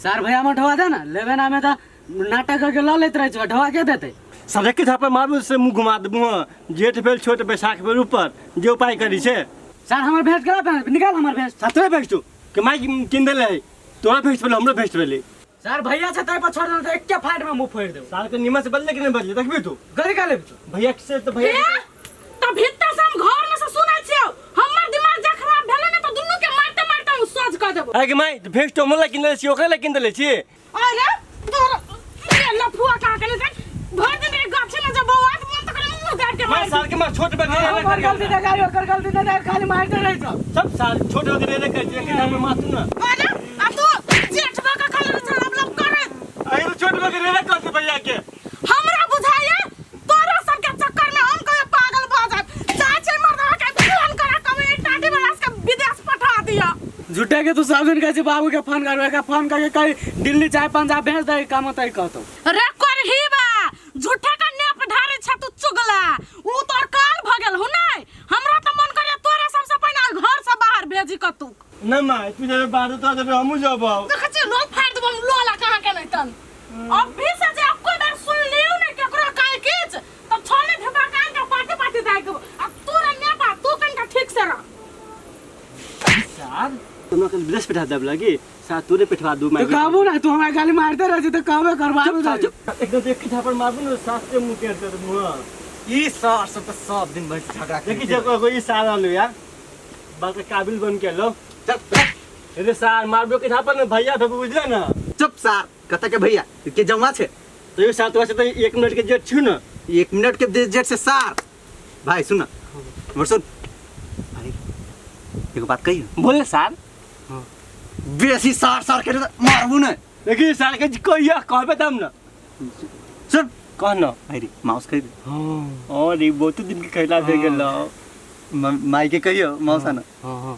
Sir भैया में ढवा दे ना लेवे ना में नाटक करके ला लेते रहे ढवा के देते सड़क के झापे मारबू से मुंह घुमा देबू जेठ भेल छोट बैसाख भेल ऊपर जे उपाय करी छे सर हमर भेज करा निकाल हमर भेज सतरे भेज तू के माई किन देले तोरा भेज भेल हमरो भेज भेले सर भैया से तय पर छोड़ दे एक के फाइट में मुंह फोड़ दे साल के निमन से बदले कि नहीं बदले देखबी तू गली का लेबी तू भैया से तो भैया त भीतर से हम घर में से सुनाई छियो हमर दिमाग जा खराब भेले ने तो दुन्नु के मारते मारते हम सोच क देबो अरे माई भेज तो मोला किन देले छी ओकरा किन देले छी अरे तोर ये लफुआ का के देख भर दिन एक गाछी में जब बात मन तो करे मुंह गाड़ के मार साल के मार छोट बन कर गलती दे गाड़ी कर गलती दे खाली मारते रह जाओ सब साल छोटे होते रहे कर के नाम में मातू ना अरे अब तो जेठ बा का कलर से हम लोग करे अरे तो छोटे बन रहे कर के भैया के हमरा बुझाया तोरा सब के चक्कर में हम कहे पागल भ जाए चाचे मर्दवा के फोन करा कमे टाटी बलास के विदेश पठा दिया झूठे के तू सब दिन कहछी बाबू के फोन करवे का फोन करके कहीं दिल्ली चाहे पंजाब भेज दे काम होता है कहतो रे करही बा झूठा का नेप ढारे छ तू चुगला ऊ तोर काल भ गेल हो नै हमरा त मन करे तोरे सबसे पहले घर से बाहर भेजी क तू ना माई तू जब बाहर तो जब हमू जाबो देख छी लोग फाड़ देबो लोला कहां के नै तन अब भी से जे आपको बार सुन लियो ने केकरो काहे किछ त छोने धबा कान का पाटे पाटे दाइ के अब तोरे नेपा तू कनका ठीक से रह साहब तुम कल विदेश बैठा दब लगी साथ तूने पिठवा दू मैं तो काबू ना तू हमारे गाली मारते रह तो काबे करवा एकदम देख के झापड़ मारबू ना साथ से मुंह केर दे मुंह ई सर सब तो सब दिन भर झगड़ा देखी जगह कोई साल लो यार बात काबिल बन के लो चुप अरे साल मारबो के झापड़ ना भैया तो बुझले ना चुप सर कता के भैया के जमा छे तो ये साथ वास्ते तो 1 मिनट के जेट छु ना 1 मिनट के जेट से सर भाई सुन और सुन भाई एगो बात कही बोले साल बेसी सर सर के मारबू ना देखी साल के कहिया कहबे तब ना सुन कह ना भाई माउस कही हां और ये बहुत दिन के कहला दे गेलो माई के कहियो माउस ना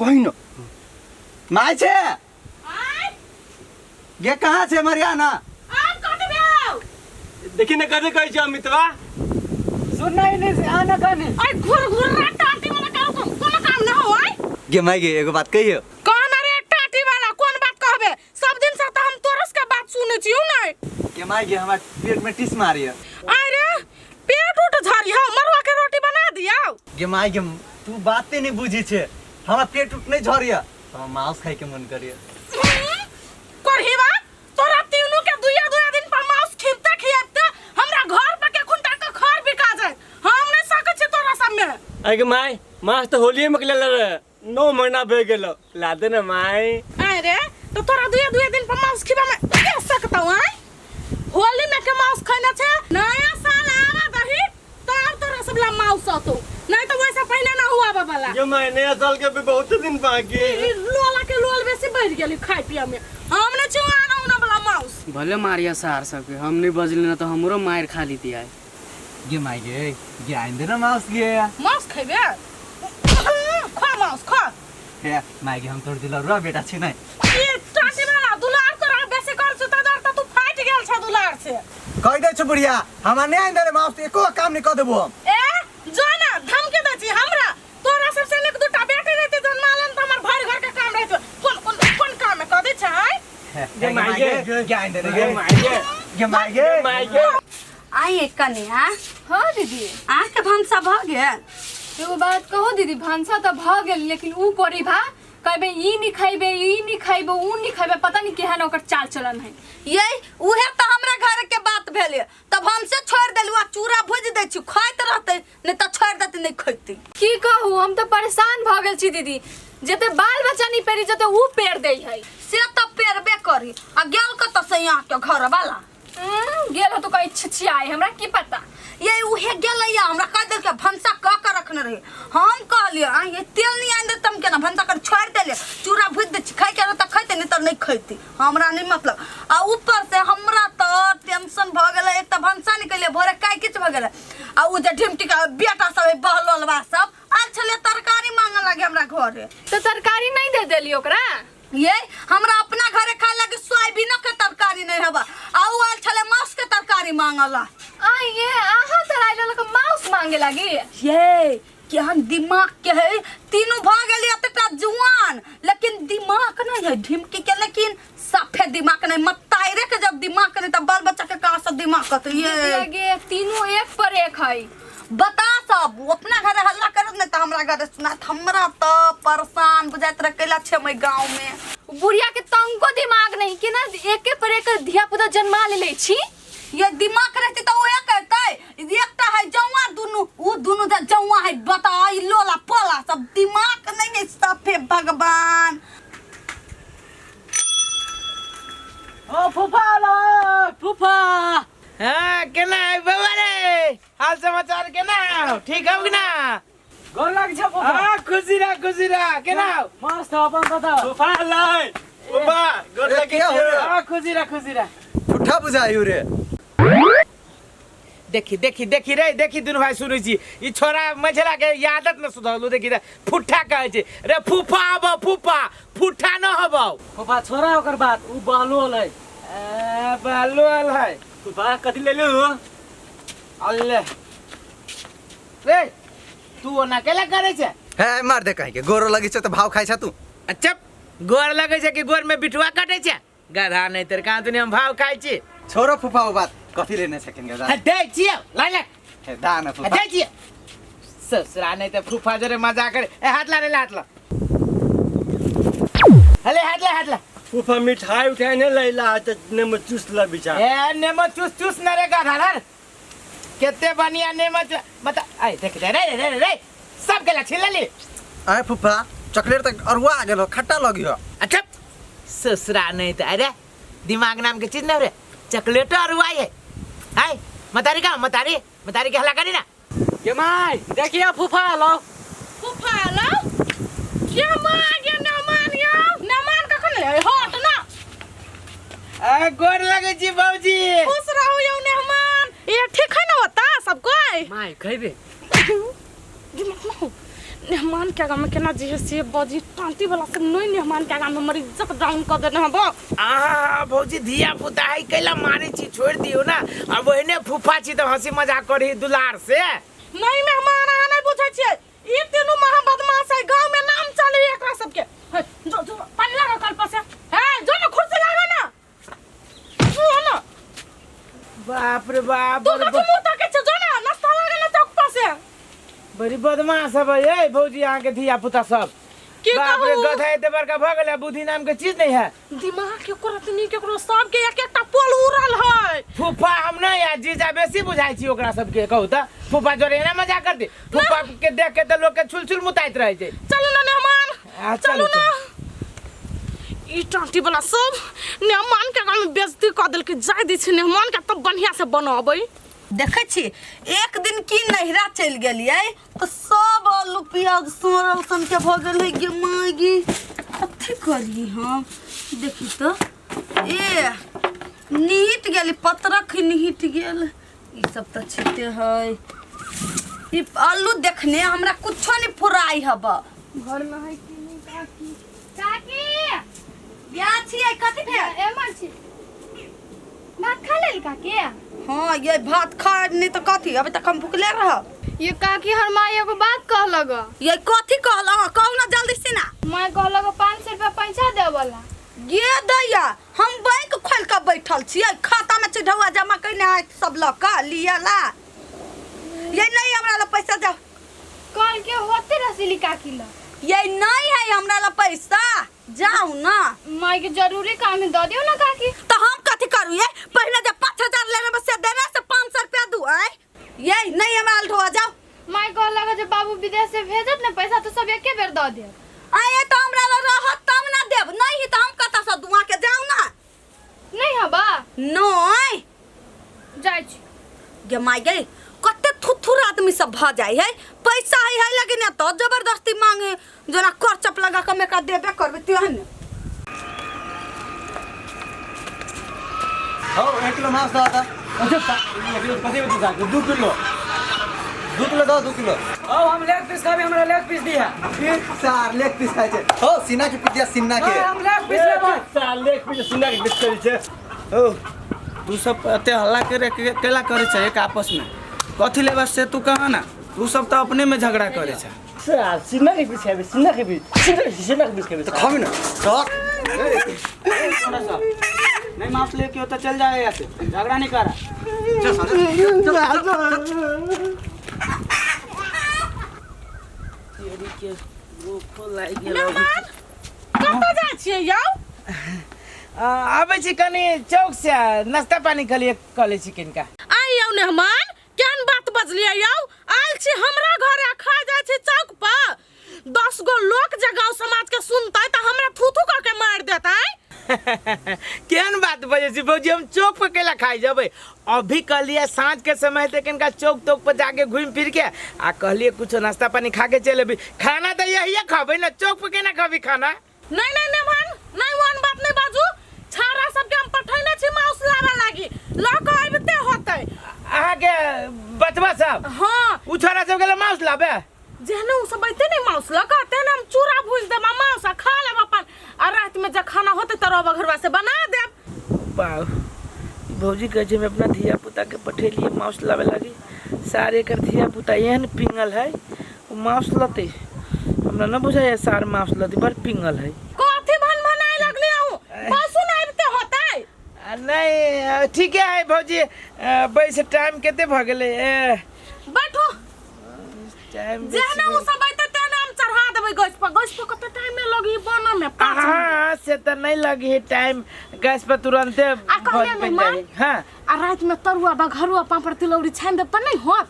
कहि ना माई छे आय ये कहां छे मरियाना आप कत भेल देखी ना करे कहै छै अमितवा सुन नहीं आना कहने आई घुर घुर रे टाटी वाला कोनो काम ना हो आई गे माई गे एगो बात कहियो कौन रे टाटी वाला कोन बात कहबे सब दिन से त हम तोरस के बात सुनै छियौ नै गे माई गे हमरा पेट में टिस मारिया अरे पेट उठ झरिया मरुआ के रोटी बना दिया गे माई गे तू बातें नहीं बुझी छे हमरा पेट उठ नहीं झरिया हम मांस खाए के मन करिया करही बा तोरा तीनों के दुया दिन पर मांस खिलते खियाते हमरा घर पर के खुंटा के खर बिका जाए हम नहीं सकै छी तोरा सब में आगे माई मास तो होलिये में ले रे 9 महीना भे गेलो ला दे ना माई अरे तो तोरा दुया दिन पर मांस खिबा में के सकता हूं होली में के मांस खाना छे नया साल आवा दही तब तोरा सब ला मांस आतो नहीं तो वैसा पहले ना हुआ बाबा ये महीने साल के भी बहुत दिन बाकी लोला के लोल बेसी बढ़ गेली खाय पिया में हमने चुआना उना वाला मांस भले मारिया सार सबके हम नहीं बजली ना तो हमरो मार खा ली दिया गे माई गे आइंदे ना मांस गे मांस खइबे खा मांस खा हे माई गे हम तोड़ दिला रो बेटा छी नहीं ये टाटी वाला दुलार तोरा बेसी कर छ त तू फाट गेल छ दुलार से कह दे छ बुढ़िया हमरा नहीं आइंदे मांस एको काम नहीं कर देबो हम ए जाना धमकी दे छी हमरा तोरा सबसे निक दुटा बेटी रहते जन्मालन त हमर भर घर के काम रहते कोन काम में क दे छै गे माई गे आइंदे गे माई गे आई कन्या हाँ दीदी आके भंसा भ गेल एगो बात कहो दीदी भांसा तो भ गेल लेकिन ऊ करी भा कहबे ई नहीं खाइबे ऊ नहीं खाइबे पता नहीं केहन ओकर चाल चलन है ये उहे त हमरा घर के बात भेले तब हमसे छोड़ देलु आ चूरा भुज दे छु खाइत रहते नहीं त छोड़ देते नहीं खइते की कहू हम तो परेशान भ गेल छी दीदी जते बाल बच्चा नहीं पेरी जते ऊ पेड़ दे है से त पेरबे करी आ गेल कत से यहाँ के घर वाला गेल हो तो कहीं छिछियाए हमरा की पता ये उहे गेलैया हमरा कह देल के भंसा क के रखने रहे हम कहलिए आ ये तेल नहीं आइन दे तम के ना भंसा कर छोड़ देले चूरा भुज दे खाइ के त खइते नहीं त नहीं खइते हमरा नहीं मतलब आ ऊपर से हमरा त टेंशन भ गेले एक त भंसा निकले भोरे काई किछ भ गेले आ उ जे ढिमटी का बेटा सब बहललवा सब आल छले तरकारी मांगे लागे हमरा घरे तो तरकारी नहीं दे देली ओकरा ये हमरा अपना घरे खाए लगे सोयाबीन के तरकारी नहीं हबा आउ आल छले मांस के तरकारी मांगला आ ये आहा तराइलो के मांस मांगे लगी ये केहन दिमाग के है तीनों भाग गेली अतटा जुआन लेकिन दिमाग नहीं है ढिमकी के लेकिन साफे दिमाग नहीं मतायरे के जब दिमाग नहीं तब बाल बच्चा के कहाँ से दिमाग कत ये आगे तीनों एक पर एक है। बता सब अपना घर हल्ला करत नहीं तो हमरा घर सुना हमरा तो परेशान बुझाइत रह कैला छे मैं गांव में बुढ़िया के तंको दिमाग नहीं कि ना एके पर एक धिया पुता जन्मा ले छी। ये दिमाग रहती तो वो कहते एकटा है जौआ दुनु उ दुनु त जौआ है बता ई लोला पोला सब दिमाग नहीं है साफे भगवान। ओ फूफा लो फूफा। हाँ केना है बाबा रे हाल समाचार केना ठीक हो ना गोर लाग छ फूफा। हाँ खुशी रहा केना मस्त अपन बताओ। फूफा लाई फूफा गोर लगे हाँ खुशी रहा उठा बुझायु रे देखी रे देखी दुनु भाई सुनै छी ई छोरा मझला के आदत न सुधरलो देखी रे फुट्ठा कहै छै रे फूफा आबो फूफा फुट्ठा न हबो फूफा छोरा ओकर बात उ बालू लै बालो है फूफा कथी ले लो अल्ले रे तू ओना केला करे छै है मार दे कहीं के गोरो लगी छ त भाव खाइ छ तू अच्छा गोर लगे छै कि गोर में बिठुआ काटे छै गधा नहीं तर कहां दुनिया में भाव खाइ छी छोरो फुफा बात कथी लेने छकिन गे दे छियो लाले हे दाना फुफा दे छियो ससुरा नहीं तो फूफा जरे मजा करे ए हाथ ला रे हाथ ला हले हाथ ला फूफा मिठाई उठाई ने लैला त नेम चुसला बिचा ए नेमो चूस न रे गधा केते बढ़िया नेमो बता आई देख रे सब गेला छिल ली आए फुफा चॉकलेट तक अरुआ गेलो खट्टा लगियो अच्छा ससुरा नहीं तो अरे दिमाग नाम के चीज न रे चॉकलेट अरुआ है आई मतारी के हला करी ना के माय देखिए फूफा लो। फूफा लो क्या मांगे न मान कखन ले हट ना आ गोर लगे जी बाबूजी खुश रहो यौ मेहमान ये ठीक है ना होता सब कोई माय कहबे मेहमान क्या गाम में केना जी से बजी टांटी वाला सब नहीं मेहमान क्या गाम में मरी इज्जत डाउन कर देना हबो आ भौजी धिया पुता है कैला मारे छी छोड़ दियो ना अब ओहने फूफा छी तो हंसी मजाक करी दुलार से नहीं मेहमान आ नहीं पूछे छे ई तीनों महा बदमाश है गांव में नाम चले एकरा सब के जो पानी लगा कल पर से है जो ना खुद से लगा ना जो ना बाप रे बाप तू तो मुंह तक के जो ना नाश्ता लगा ना चौक पर से बड़ी बदमाश है ए भौजी यहाँ के धिया पुता सब की बाप रे कहू गधा एते बड़का भ गेलै बुद्धि नाम के चीज नहीं है दिमाग के करत नहीं केकरो सब के एक एकटा पोल उड़ल है फूफा हम नहीं यार जीजा बेसी बुझाई छी ओकरा सब के कहू त फूफा जोरे ना मजा कर दे फूफा के देख के त लोग के छुलछुल मुताइत रहे छै चलो ना मेहमान चलो ना ई टांटी वाला सब मेहमान के गांव में बेइज्जती कर देल के जाय दै छै मेहमान के तब बढ़िया से बनाबै देखे छी एक दिन की नहिरा चल गेलिए तो सब आलू प्याज सोरल सन के भ गेल है गे मागी कथी करी हम देखी तो ए नीट गेली पत्रक नीट गेल ई सब त छिते है ई आलू देखने हमरा कुछो नहीं फुराई हब घर में है कि नहीं काकी या छी कथी भेल एमर छी भात खा लेल काकी हां ये भात खा नहीं तो कथी अभी तक हम भूखले रह ये काकी हर माँ एगो बात कह लगा ये कथी कहला कहू ना जल्दी से ना मैं कह लगा 500 रुपया पैसा दे वाला ये दैया हम बैंक खोल के बैठल छियै खाता में चिढ़ौआ जमा करने है सब लोग का लियाला ये नहीं हमरा ला पैसा जाओ कल के होते रसीली काकी ला ये नहीं है हमरा ला पैसा जाओ ना माई के जरूरी काम है दे दियो ना काकी तो हम कथी करू ये पहले जब 5000 लेने में से देने से 500 रुपया दू है ये नहीं हमरा ला ढोआ जाओ माई कह लगा जब बाबू विदेश से भेजत ना पैसा तो सब एके बेर दे दे आए तो हमरा ला रहत तब ना देब नहीं तो हम कता से दुआ के जाओ ना नहीं हबा नहीं जाय छी गे माय गे कते थुथुर आदमी सब भ जाय है पैसा है लगे ना तो जबरदस्ती मांगे जना कर चप लगा के में का देबे करबे तेहन हो 1 किलो मांस दो त अच्छा कथी में तू 2 किलो 2 किलो दो 2 किलो ओ हम लेग पीस खाबे हमरा लेग पीस दिया फिर 4 लेग पीस खाइ छै हो सीना के पिटिया सीना के हम लेग पीस लेबै साल लेक पे सुना के बेच करी छै ओ तू सब अते हल्ला करे केला करे छै एक आपस में कथी लेबा से तू कहा ना तू सब तो अपने में झगड़ा करे छै साल सीना के बीच है सीना के बीच के बीच खाबी ना थोड़ा सा नहीं माउस लेके हो तो चल जाए यहाँ से, झगड़ा नहीं करा। चल तेरी के भूखो लागि गेल। मेहमान कतऽ जाइ छियै यौ? आबै छी कनी चौक से नाश्ता पानी के लिए कॉलेज छी किनका। आई यौ मेहमान, केहन बात बजलियै यौ? आयल छी हमरा घरे, खा जाइ छी चौक पर। 10 गो लोग जे गाँव समाज के सुनतै त हमरा थूथू क के मार देतै। केहन बात बजे छी भौजी, हम चौक पर केला खाई जबै? अभी कहलिए साँझ के समय तक इनका चौक तौक पर जाके घूम फिर के आ कहलिए कुछ नाश्ता पानी खा के चले भी। खाना तो यही खाबे ना, चौक पर केना खाबी खाना? नहीं नहीं मेहमान, नहीं वन बात नहीं बाजू। छारा सबके हम पठैले छी माउस लाबे लागी, ल के आबिते होतै। अहाँ के बचवा सब हां, उ छोरा सब गेले माउस लाबे। जेहने उ सब बैठे नहीं माउस ल के, तेने हम चूरा भूज देब, माउस खा लेब अपन, आ रात में जब खाना होतै त रवा घरवा से बना देब। वाह, भौजी कहे छै मैं अपना धिया पुता के पठेलिए माउस लावे लागी। सारे कर धिया पुता एहन पिंगल है, उ माउस लते हमरा न बुझाय सार माउस लते बड़ पिंगल है। कथि भन भनाई लगली हूं, बसु नहीं आबिते होतै। नहीं ठीक है भौजी, बैसे टाइम केते भ गेले? बैठो, टाइम जेहने उ सब बैठे तेने हम चढ़ा देबै गैस पर। गैस पर कते टाइम में लगी बना में 5 मिनट। हाँ से तो नहीं लगी है टाइम, गैस पर तुरंते आ कहले मेहमान, हाँ आ रात में तरुआ बघरुआ पापड़ तिलौरी छान देब त नहीं होत?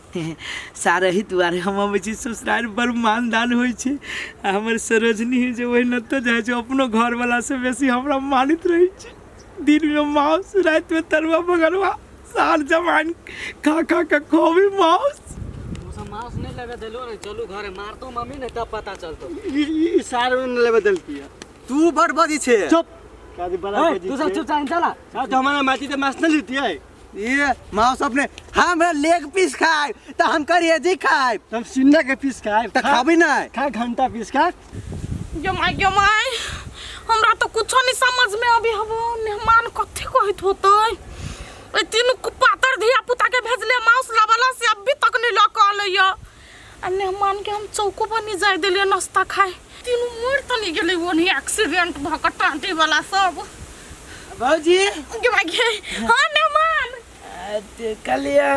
सारा ही दुआरे हम अबै छी ससुराल बड़ मानदान होइ छै। हमर सरोजनी है जे ओहि न तो जाइ छै, अपनो घर वाला से बेसी हमरा मानित रहै छै। दिन में माउस, रात में तरुआ बघरुआ, सार जमान खा खा के खोबी माउस। माउस नहीं लगे देलो रे, चलू घरे, मारतो मम्मी ने तब पता चलतो। ई सार में ले बदलती है। तू बड़ बदी छे। चुप कादी बड़ा ए, तू सब चुप चाहे चला। साथ हमारा माटी ते मास न लेती है। ये माउस अपने हमरा लेग पीस खाए त हम करिए जी खाए हम सिन्ना के पीस खाए त खाबी ना। खा घंटा पीस खा। जमाई हमरा तो कुछो नहीं समझ में अभी हबो। मेहमान कथि कहत होतै? ए तीनू कुपातर धिया पुता के भेजले माउस लावला से अभी तक नहीं ल के आलैया। आ मेहमान के हम चौको पर नहीं जाय देलिए नाश्ता खाए। तीनू मर त नहीं गेलै, वो नहीं एक्सीडेंट भ के टांटी वाला सब। भौजी जमाई हां मेहमान, कलिया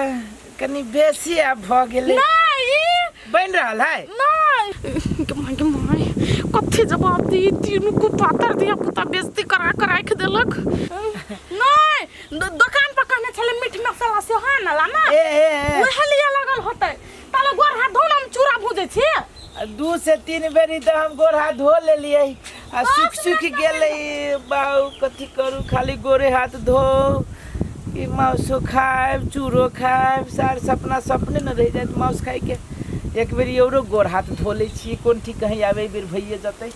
कनी बेसी अब भ गेले। नहीं बन रहल है। नहीं जमाई कथि जवाब दी? तीनू कुपातर धिया पुता बेइज्जती करा के राख देलक। नहीं दुकान पर कहने छले मीठ मसाला से हां ना लाना, ओहे लिए लगल होतै। ताले गोर हाथ धोन हम चूरा भूजे छी। 2 से 3 बेरी तो हम गोर हाथ धो लेलिए आ सुख गेले। बाऊ कथी करू, खाली गोरे हाथ धो कि माउसो खाएब चूरो खाएब, सार सपना सपने न रह जाए माउस खाए के। एक बेर औरो गोर हाथ धो ले छी, कोन ठीक कहीं आवे बेर भइए जतै।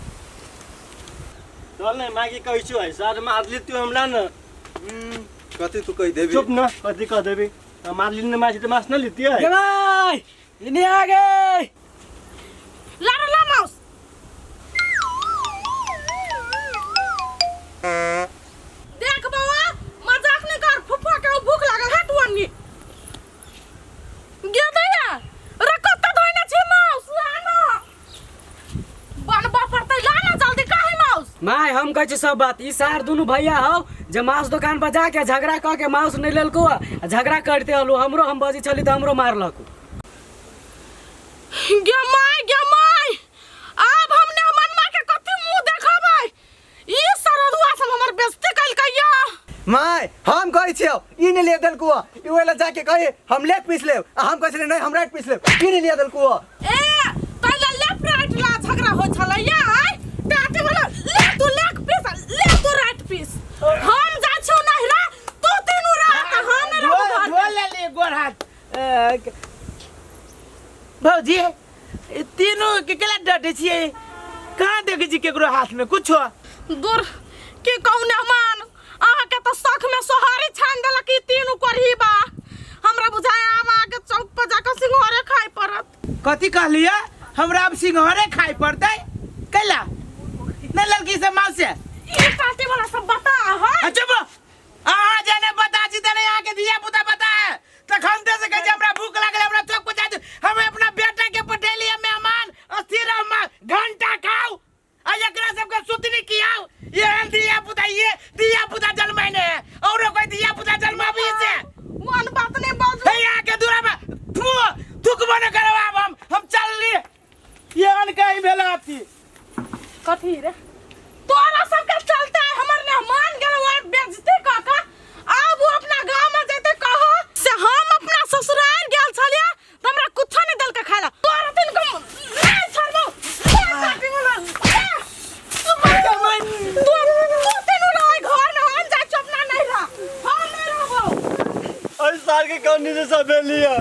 चल ने मागी कहै छु है, सार मार ली तू हमरा न। कथि तू कहि देबी? चुप न, कथी कह देबी? मार ली न मासी त मास न लेती है। जमाई इने आ गए। ला ला माउस। देख बाबा, मजाक नहीं कर, फुफा के भूख लागल है तुअनी। गे दैया, रे कत्ता धोइने छी माउस? लाना बनबा पड़तै, लाना जल्दी काहे माउस? माय हम कहे छी सब बात। ई सार दुनु भैया हो जे माउस दुकान पर जाके झगड़ा क के माउस नहीं लेलको, झगड़ा करते हलो। हमरो हम बजी छली त हमरो मारलको। गे माय अब हमने मनमा के कथि मुंह देखबै? ई सरदुआ सब हमर बेइज्जती कइल कहिया। माय हम कहै छियो ई ने ले देलको, ई वाला जाके कहे हम लेग पीस लेब, आ हम कहै छले नहीं हम राइट पीस लेब। ई ने ले देलको। ए पहले लेफ्ट राइट ला झगड़ा हो छलैया। टाटे वाला ले तू लेग पीस, ले तू राइट पीस। हम जा छु नहीं रे, तू तीनू रात हम रहबो। धो लेली गोर हाथ। भौजी तीनों के केला डटे छिए? कहाँ देखे छी केकरो हाथ में कुछो? दूर की कहू मेहमान, आहा के तो शौक में सोहारी छान देलक। ई तीनू करही बा, हमरा बुझाय आब आके चौक पर जाके सिंघारे खाए पड़त। कथी कहलिए? हमरा अब सिंघारे खाए पड़तै? कैला न लड़की से माँ से ई टाटी वाला सब बता है। चुप, अहाँ जाने बता छी तने यहाँ के दिया पुता बता है तो खनते से कहे हमरा भूख लागल, हमरा चौक पर जाए। हमें अपना बेटा के पठेलिए मेहमान, अस्थिर घंटा खाओ आ एकरा सबके सुतनी कियाओ। ये कहीं भेला थी कथी रे तोरा सबके चलते हमर ने मान गेल और बेइज्जती काका अब वो अपना गांव में जैते कहो से हम अपना ससुराल गेल छलिया त हमरा कुछ नहीं दल के खाला तोरा दिन को नहीं छोड़बो तू तेनु रह घर में हम जाय चुप ना नहीं रह हम नहीं रहबो साल के कौन से सब लिया